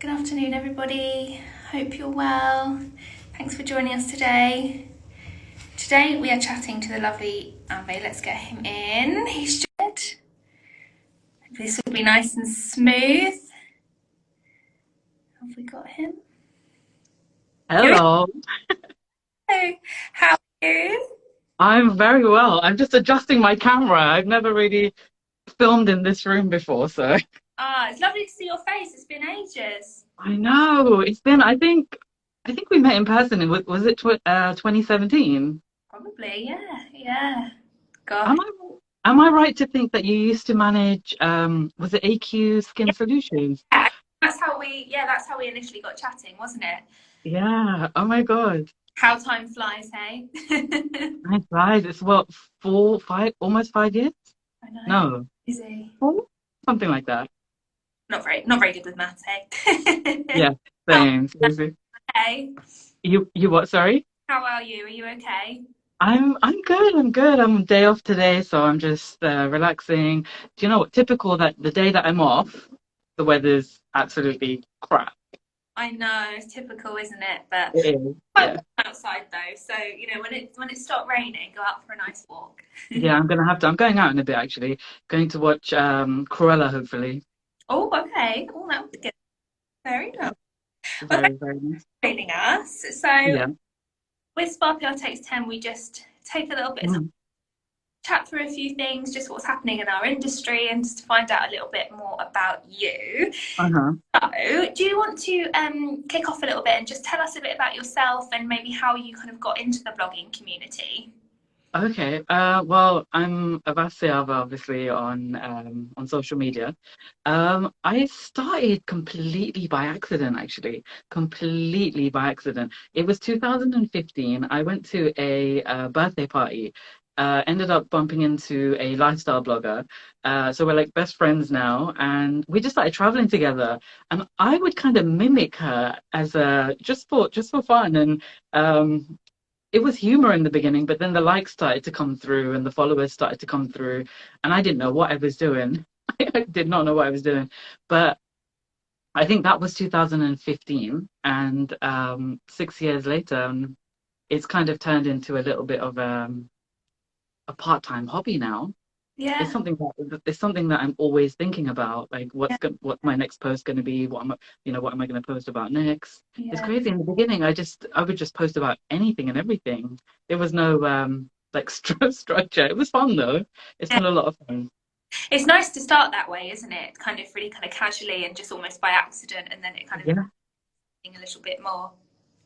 Good afternoon, everybody. Hope you're well. Thanks for joining us today. Today we are chatting to the lovely Avais. Let's get him in. He's good. This will be nice and smooth. Have we got him? Here Hello, we go. How are you? I'm very well. I'm just adjusting my camera. I've never really filmed in this room before, so It's lovely to see your face. It's been ages. I know it's been. I think we met in person. Was it 2017? Probably, yeah, yeah. Gosh. Am I am I right to think that you used to manage? Was it AQ Skin Solutions? Yeah, that's how we initially got chatting, wasn't it? Yeah. Oh my God. How time flies, hey? Nice guys. It's what 4, 5, almost 5 years? I know. No, Easy. four, something like that. Not very good with maths, hey? Yeah. Oh, Same. Seriously. okay. You what? Sorry. How are you? Are you okay? I'm good. I'm good. I'm day off today, so I'm just relaxing. Do you know what? Typical that the day that I'm off, the weather's absolutely crap. I know it's typical, isn't it? But It is. quite warm Yeah. outside though, so when it stopped raining, go out for a nice walk. Yeah, I'm gonna have to. I'm going out in a bit actually. Going to watch Cruella, hopefully. Oh, okay. Oh, that would be good. Very Yeah. nice. Well, thanks Very, very nice. for joining us. So Yeah. with Spa PR Takes 10, we just take a little bit of time Mm. chat through a few things, just what's happening in our industry, and just to find out a little bit more about you. Uh-huh. So, do you want to kick off a little bit and just tell us a bit about yourself and maybe how you kind of got into the blogging community? Okay. Well, I'm Avais Siava, obviously on social media. I started completely by accident, actually, completely by accident. It was 2015. I went to a birthday party. Ended up bumping into a lifestyle blogger. So we're like best friends now, and we just started traveling together. And I would kind of mimic her as a just for fun, and it was humor in the beginning, but then the likes started to come through and the followers started to come through, and I didn't know what I was doing. I did not know what I was doing, but I think that was 2015, and 6 years later, it's kind of turned into a little bit of a part-time hobby now. It's Yeah, something that I'm always thinking about, like yeah, what's my next post going to be? What am I going to post about next? It's yeah. crazy. In the beginning, I would just post about anything and everything. There was no like structure. It was fun though. It's Yeah. been a lot of fun. It's nice to start that way, isn't it? Kind of really kind of casually and just almost by accident, and then it kind of Yeah, being a little bit more.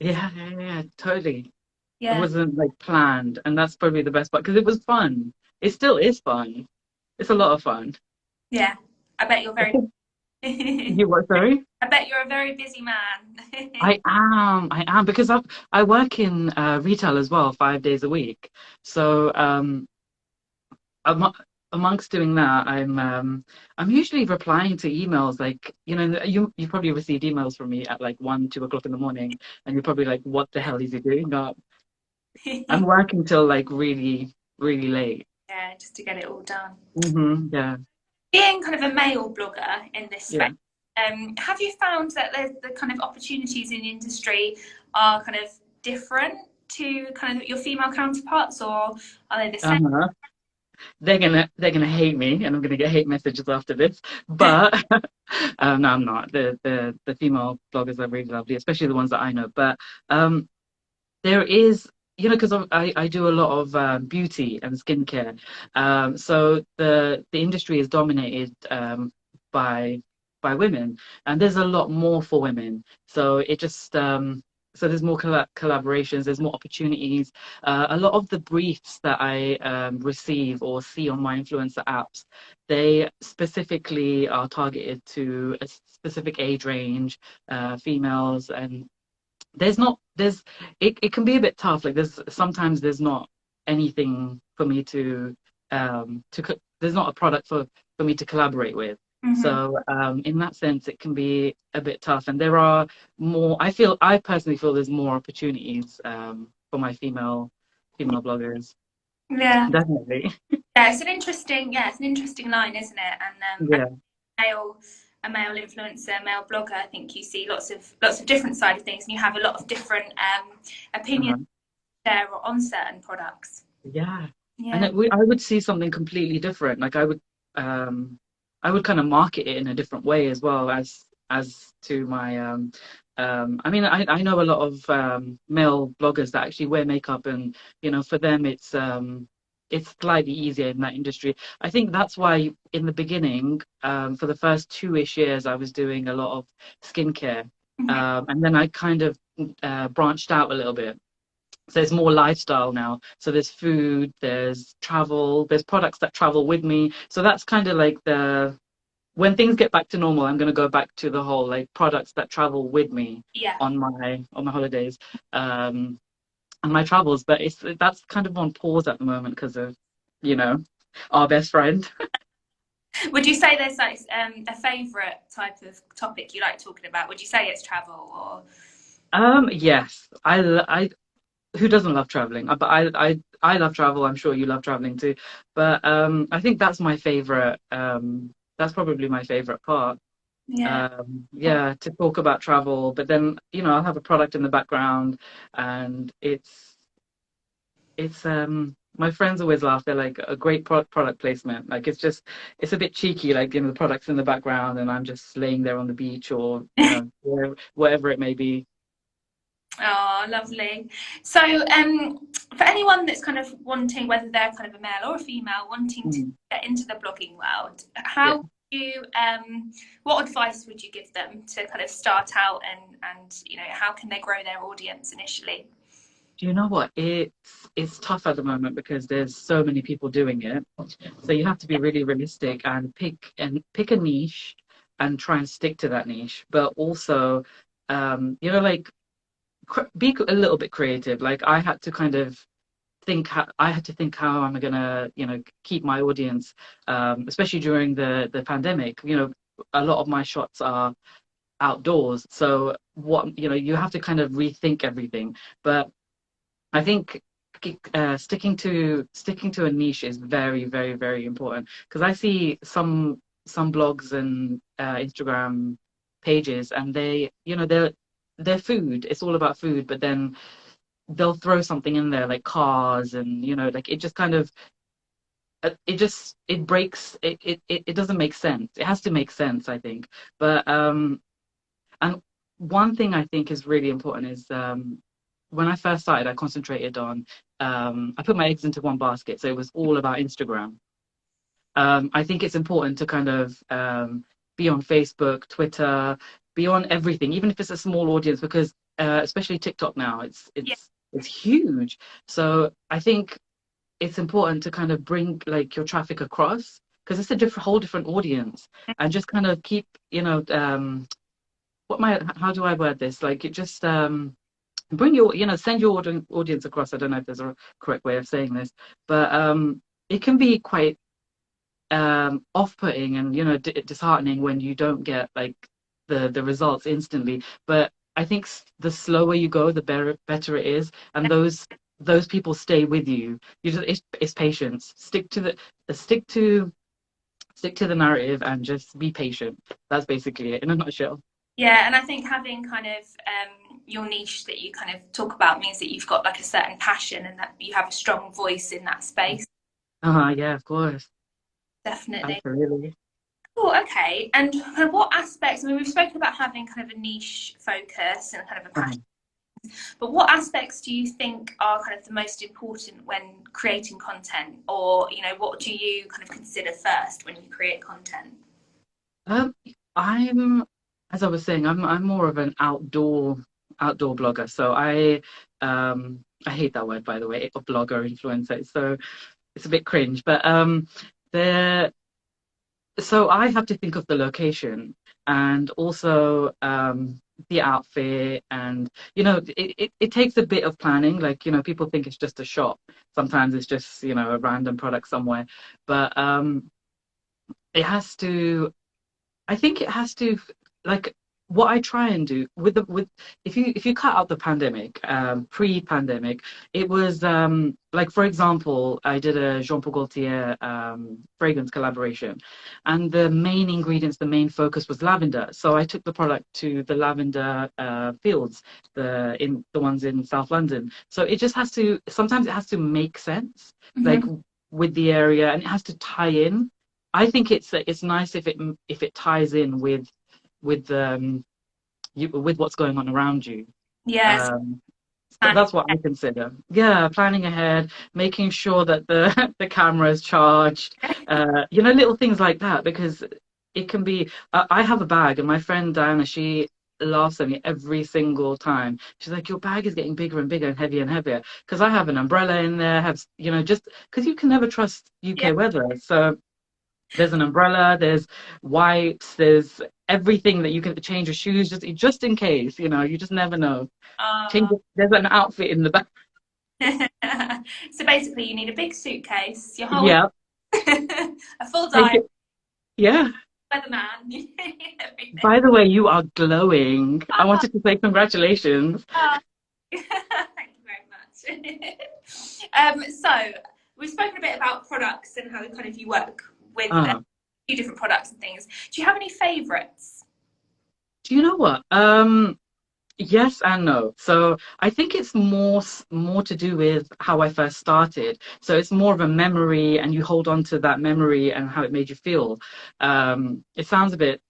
yeah, totally. It Yeah, wasn't like planned, and that's probably the best part because it was fun. It still is fun. It's a lot of fun. yeah. I bet you're very. You what, sorry? I bet you're a very busy man. I am because I work in retail as well, 5 days a week. So amo- amongst doing that, I'm usually replying to emails like you probably received emails from me at like 1, 2 o'clock in the morning, and you're probably like, what the hell is he doing up? I'm working till like really really late. Yeah, just to get it all done. Yeah, Being kind of a male blogger in this space, yeah. have you found that the kind of opportunities in the industry are kind of different to kind of your female counterparts, or are they the same? Uh-huh. They're gonna hate me, and I'm gonna get hate messages after this. But no, I'm not. The female bloggers are really lovely, especially the ones that I know. But um, there is, because I do a lot of beauty and skincare. So the industry is dominated by by women, and there's a lot more for women. So it just so there's more collaborations, there's more opportunities. A lot of the briefs that I receive or see on my influencer apps, they specifically are targeted to a specific age range, females, and it can be a bit tough. Like there's not anything for me there's not a product for me to collaborate with. Hmm. So in that sense it can be a bit tough, and there are more I personally feel there's more opportunities for my female bloggers. Yeah, Definitely. yeah. It's an interesting line, isn't it? And Yeah. male. a male influencer, male blogger, I think you see lots of different side of things, and you have a lot of different opinions Uh-huh. there on certain products. Yeah. And Yeah, I would see something completely different. Like um, I would kind of market it in a different way as well as to my I mean, I know a lot of male bloggers that actually wear makeup, and for them it's slightly easier in that industry. I think that's why in the beginning, for the first 2-ish years, I was doing a lot of skincare, mhm. and then I kind of branched out a little bit. So it's more lifestyle now. So there's food, there's travel, there's products that travel with me. So that's kind of like the when things get back to normal, I'm going to go back to the whole like products that travel with me Yeah. on my holidays, um, and my travels. But that's kind of on pause at the moment because of you know our best friend. Would you say there's like a favourite type of topic you like talking about? Would you say it's travel or? Yes, who doesn't love traveling? But I love travel. I'm sure you love traveling too. But I think that's my favorite. That's probably my favorite part. Yeah. Yeah, to talk about travel. But then I'll have a product in the background, and it's my friends always laugh. They're like a great product placement. Like it's a bit cheeky. Like the product's in the background, and I'm just laying there on the beach or wherever it may be. Oh, lovely. So, for anyone that's kind of wanting, whether they're kind of a male or a female, wanting to Mm, get into the blogging world, yeah. how would you, what advice would you give them to kind of start out and how can they grow their audience initially? Do you know what? It's tough at the moment because there's so many people doing it. So you have to be really realistic and pick a niche and try and stick to that niche. But also, like be a little bit creative. Like I had to think how am I gonna, keep my audience, especially during the pandemic. A lot of my shots are outdoors, so you have to kind of rethink everything. But I think sticking to a niche is very, very, very important because I see some blogs and Instagram pages, and they're food. It's all about food, but then they'll throw something in there like cars, and like it just kind of it breaks it doesn't make sense. It has to make sense, I think. But and one thing I think is really important is when I first started, I concentrated on I put my eggs into one basket, so it was all about Instagram. I think it's important to kind of be on Facebook, Twitter, be on everything, even if it's a small audience, because especially TikTok now, Yeah, it's huge. So I think it's important to kind of bring like your traffic across because it's a whole different audience, and just kind of keep, how do I word this? Like it just bring send your audience across. I don't know if there's a correct way of saying this, but it can be quite off-putting and disheartening when you don't get like the results instantly. But I think the slower you go, the better it is, and those people stay with you. It's patience. Stick to stick to the narrative and just be patient. That's basically it in a nutshell. yeah, and I think having kind of your niche that you kind of talk about means that you've got like a certain passion and that you have a strong voice in that space. Yeah, of course. Definitely. Absolutely. Oh, okay. And kind of what aspects? I mean, we've spoken about having kind of a niche focus and kind of a passion, Uh-huh. but what aspects do you think are kind of the most important when creating content, or what do you kind of consider first when you create content? Um, I'm, as I was saying, I'm more of an outdoor blogger. So I hate that word, by the way, a blogger influencer. So it's a bit cringe, but there. So I have to think of the location and also the outfit, and it takes a bit of planning. Like people think it's just a shop. Sometimes it's just a random product somewhere, but it has to. I think it has to like. what I try and do with if you cut out the pandemic, pre-pandemic, it was like, for example, I did a Jean Paul Gaultier fragrance collaboration, and the main ingredients, the main focus was lavender. So I took the product to the lavender fields, the ones in South London. So it just has to, sometimes it has to make sense, like Hmm. with the area, and it has to tie in. I think it's nice if it ties in with with what's going on around you. Yes. Um, so that's what I consider. Yeah, planning ahead, making sure that the the camera is charged, little things like that, because it can be. I have a bag, and my friend Diana, she laughs at me every single time. She's like, "Your bag is getting bigger and bigger and heavier and heavier." Because I have an umbrella in there, have just because you can never trust Yeah. UK weather. So there's an umbrella, there's wipes, there's everything that you can change your shoes just in case, you just never know. Uh, There's an outfit in the back. so basically, you need a big suitcase, your whole Yeah, a full take dive, it. Yeah. weatherman, you need everything. By the way, you are glowing. I wanted to say congratulations. Oh, thank you very much. So we've spoken a bit about products and how kind of you work with a Uh, few different products and things. Do you have any favourites? do you know what? Yes and no. So I think it's more to do with how I first started. So it's more of a memory, and you hold on to that memory and how it made you feel. It sounds a bit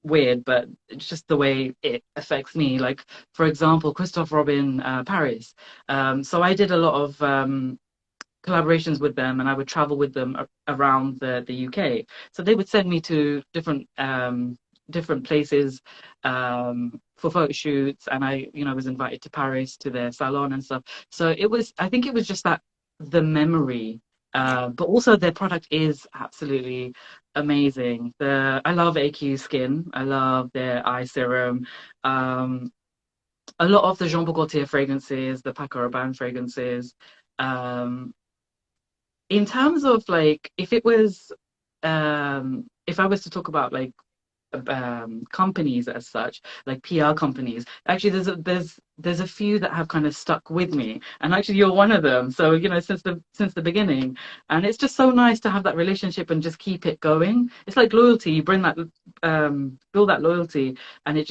weird, but it's just the way it affects me. Like, for example, Christophe Robin Paris. So I did a lot of collaborations with them, and I would travel with them around the UK. So they would send me to different places for photo shoots, and I was invited to Paris to their salon and stuff. So I think it was just that the memory, Yeah, but also their product is absolutely amazing. I love AQ Skin. I love their eye serum. Um, a lot of the Jean Paul Gaultier fragrances, the Paco Rabanne fragrances. Um, in terms of like, if I was to talk about like companies as such, like PR companies. Actually, there's a few that have kind of stuck with me, and actually you're one of them. So since the beginning, and it's just so nice to have that relationship and just keep it going. It's like loyalty. You bring that, build that loyalty, and it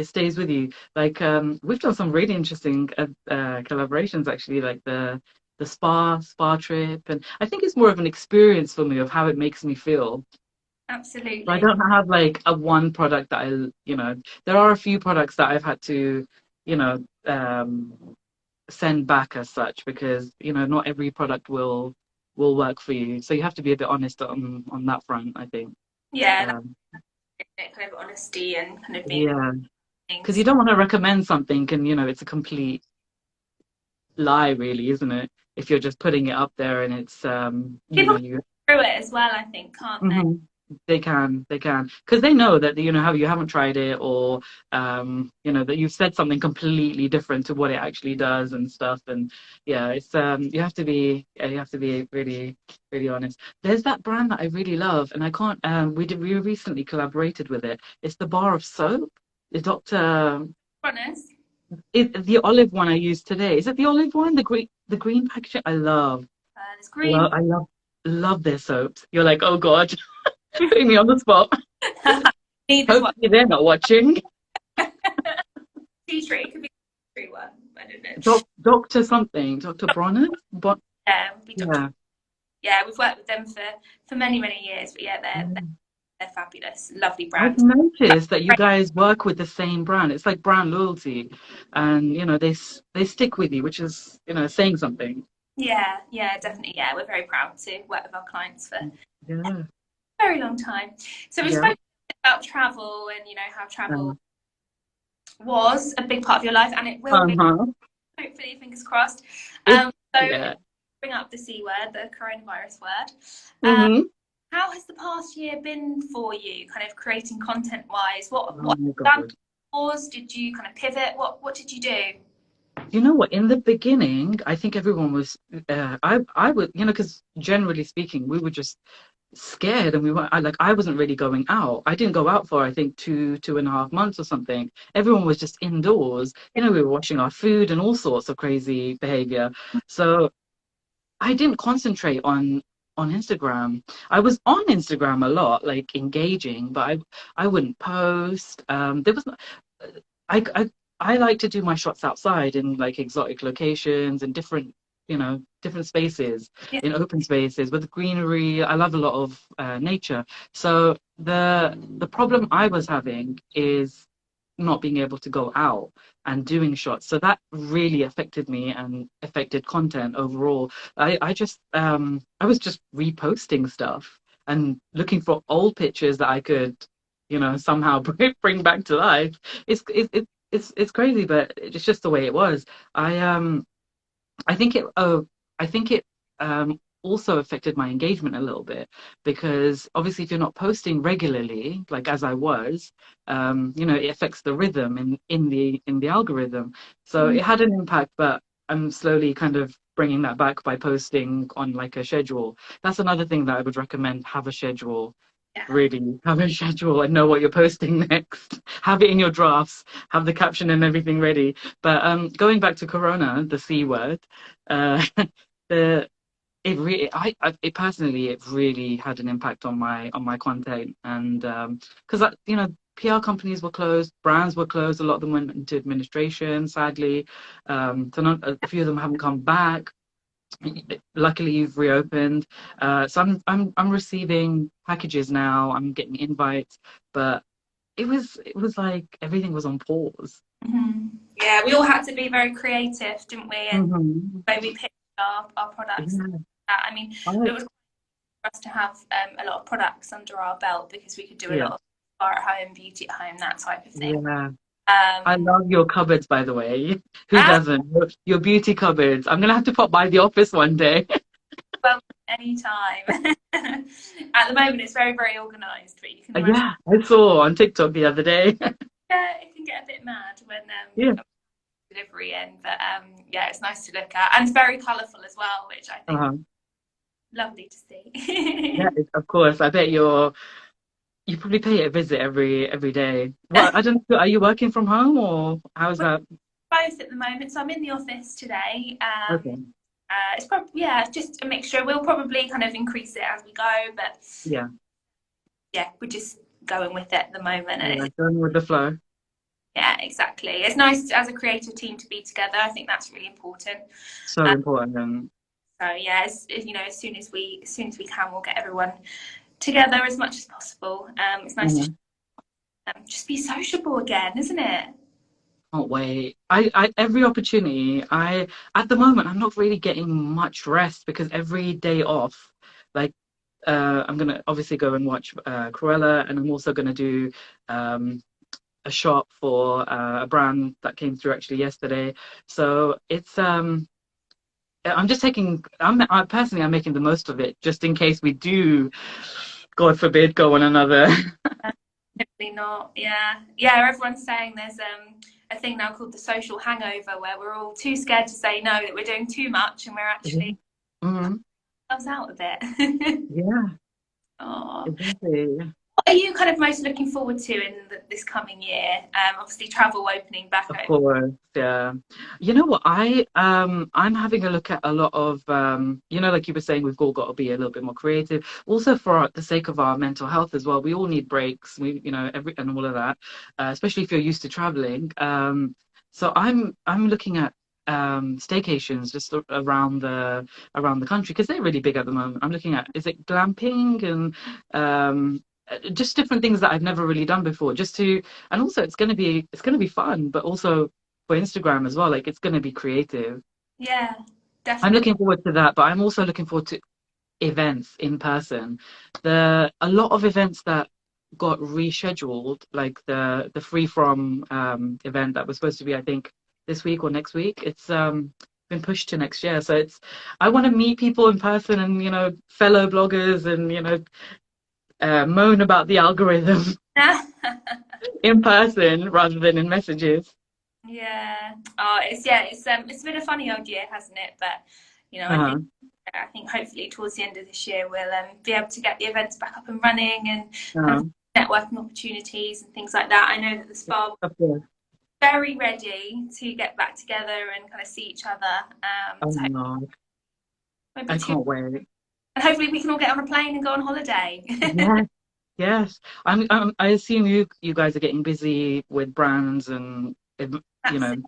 stays with you. Like we've done some really interesting collaborations actually, like the spa trip, and I think it's more of an experience for me of how it makes me feel. I absolutely. don't have like a one product that there are a few products that I've had to, you know, send back as such, because, not every product will work for you. So you have to be a bit honest on that front, I think. Yeah, that's Um, it, kind of honesty and kind of being yeah, because you things. don't want to recommend something and, it's a complete lie, really, isn't it? If you're just putting it up there and it's, People you. go through it as well, I think, can't they? Mhm. They can, because they know that how you haven't tried it, or that you've said something completely different to what it actually does and stuff. And yeah, it's you have to be really really honest. There's that brand that I really love, and I can't. We recently collaborated with it. It's the bar of soap. The Doctor, Honest. the olive one I used today. Is it the olive one? The green packaging. There's green. I love their soaps. You're like, oh God. Putting me on the spot. Neither's what. Hopefully they're not watching. Tea tree. It could be a tree one. I don't know. Doctor something, Doctor Bronner. But Yeah, we Dr. yeah. Yeah, we've worked with them for many many years. But yeah, Mm. they're fabulous. Lovely I've brand. noticed that you guys work with the same brand. It's like brand loyalty, and they stick with you, which is saying something. Yeah, yeah, definitely. Yeah, we're very proud to work with our clients for a Yeah, very long time. So we yeah. spoke about travel and how travel Uh, was a big part of your life, and it will be. uh-huh. Hopefully, fingers crossed. It, So yeah. bring up the C word, the coronavirus word. Um, Mm-hmm. how has the past year been for you, kind of creating content wise? Oh What my done God. pause? Did you kind of pivot? What did you do? You know what? In the beginning, I think everyone was. I would, because generally speaking, we were just scared, and we were I wasn't really going out. I didn't go out for I think 2.5 months or something. Everyone was just indoors. We were washing our food and all sorts of crazy behavior. So I didn't concentrate on Instagram. I was on Instagram a lot, like engaging, but I wouldn't post. There was I I I like to do my shots outside in like exotic locations and different spaces, Yeah. in open spaces with greenery. I love a lot of nature. So the problem I was having is not being able to go out and doing shots. So that really affected me and affected content overall. I was just reposting stuff and looking for old pictures that I could, somehow bring back to life. It's crazy, but it's just the way it was. I I think it oh I think it also affected my engagement a little bit, because obviously if you're not posting regularly, like as I was, it affects the rhythm in the algorithm. So Mhm. it had an impact, but I'm slowly kind of bringing that back by posting on like a schedule. That's another thing that I would recommend: have a schedule. Yeah. Really have a schedule and know what you're posting next. Have it in your drafts, have the caption and everything ready. But going back to Corona, the C word, uh, the it really, it personally, it really had an impact on my content, and because PR companies were closed, brands were closed, a lot of them went into administration, sadly. So not, a few of them haven't come back. Luckily, you've reopened. So I'm receiving packages now. I'm getting invites, but it was like everything was on pause. Yeah, we all had to be very creative, didn't we? And Hmm. when we picked our products. Yeah. I mean, it I, was for us to have a lot of products under our belt because we could do a yeah. lot of bar at home, beauty at home, that type of thing. Yeah. I Um, love your cupboards, by the way. Who as doesn't? Your beauty cupboards. I'm gonna have to pop by the office one day. well, anytime. At the moment, it's very, very organised, but you can imagine. Yeah, I saw on TikTok the other day. Yeah, it can get a bit mad when Yeah. delivery in, but yeah, it's nice to look at and very colourful as well, which I think Uh-huh. lovely to Yeah, see. of course. I bet you probably pay it a visit every day. Well, I don't know. Are you working from home, or how's We're that? both at the moment, so I'm in the office today. Okay. It's probably yeah, it's just a mixture. We'll probably kind of increase it as we go, but Yeah. yeah, we're just going with it at the moment. And Yeah. Going with the flow. yeah, exactly. It's nice as a creative team to be together. I think that's really important. So Um, important. so yeah, as soon as we can, we'll get everyone together as much as possible. It's nice to Mhm. just be sociable again, isn't it? Can't wait. I every opportunity. At the moment I'm not really getting much rest, because every day off, like I'm gonna obviously go and watch Cruella, and I'm also gonna do um a shot for a brand that came through actually yesterday. So it's I'm just taking I personally I'm making the most of it, just in case we do, God forbid, go on another. Definitely not. Yeah, yeah. Everyone's saying there's a thing now called the social hangover, where we're all too scared to say no, that we're doing too much, and we're actually Hmm. ourselves out a bit. Yeah, Oh. exactly. What are you kind of most looking forward to in this coming year? Obviously, travel opening back Of open. course, yeah. You know what? I'm having a look at a lot of like you were saying, we've all got to be a little bit more creative. Also for the sake of our mental health as well. We all need breaks. Every and all of that, especially if you're used to traveling. So I'm looking at staycations just around the country, because they're really big at the moment. I'm looking at, is it glamping, and just different things that I've never really done before, just to, and also it's gonna be fun, but also for Instagram as well. Like, it's gonna be creative. Yeah, I'm definitely. looking forward to that, but I'm also looking forward to events in person. A lot of events that got rescheduled, like the Free From event that was supposed to be, I think, this week or next week. It's been pushed to next year. So I want to meet people in person, and fellow bloggers, and moan about the algorithm in person rather than in messages. Yeah. Oh, it's been a funny old year, hasn't it? But I think Uh-huh. I think hopefully towards the end of this year we'll be able to get the events back up and running and kind of Um, networking opportunities and things like that. I know that the spa of course. very ready to get back together and kind of see each other. Oh So it no, won't be I too, can't wait. and hopefully we can all get on a plane and go on holiday. Yes, yes. I assume you guys are getting busy with brands and you know, Absolutely,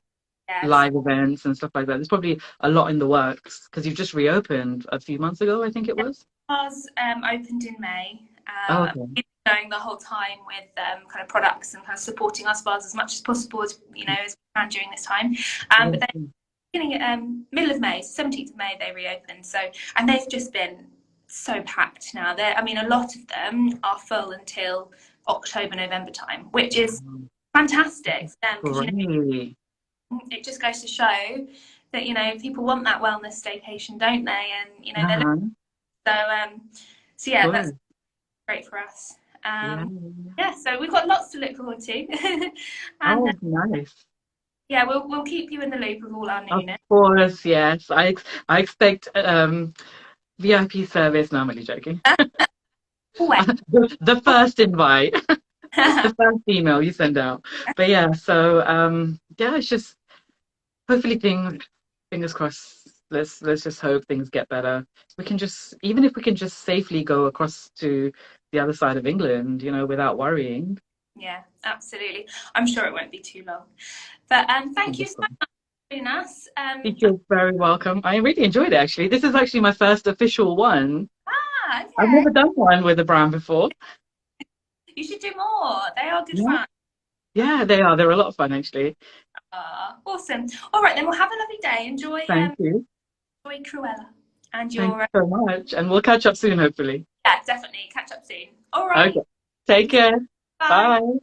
yes. live events and stuff like that. There's probably a lot in the works because you've just reopened a few months ago, I think it was. Ours opened in May. Oh, We've been going the whole time with kind of products and kind of supporting our spas as much as possible as as we can during this time. But then okay. beginning at middle of May, 17th of May, they reopened. So and they've just been so packed now. I mean, a lot of them are full until October, November time, which is fantastic because Great. it just goes to show that people want that wellness staycation, don't they? And they're Uh-huh. so so yeah, that's Good. great for us. Yeah. Yeah, so we've got lots to look forward to, and Oh, nice. yeah, we'll keep you in the loop of all our Of newness. course, yes. I expect VIP service. No, I'm only joking. Always. The first invite, the first email you send out. But yeah, so yeah, it's just hopefully fingers crossed. Let's just hope things get better. We can just even if we can just safely go across to the other side of England, without worrying. Yeah, absolutely. I'm sure it won't be too long. But thank you Fingers so crossed. much for doing us. You're very welcome. I really enjoyed it actually. This is actually my first official one. I've Okay. never done one with a brand before. You should do more. They are good Yeah. fun. Yeah, they are. They're a lot of fun actually. Awesome. All right, then we'll have a lovely day. Thank you. Enjoy Cruella and Thank your you so much. And we'll catch up soon, hopefully. yeah, definitely catch up soon. All right. Okay. Take Thank you. care. Bye. Bye.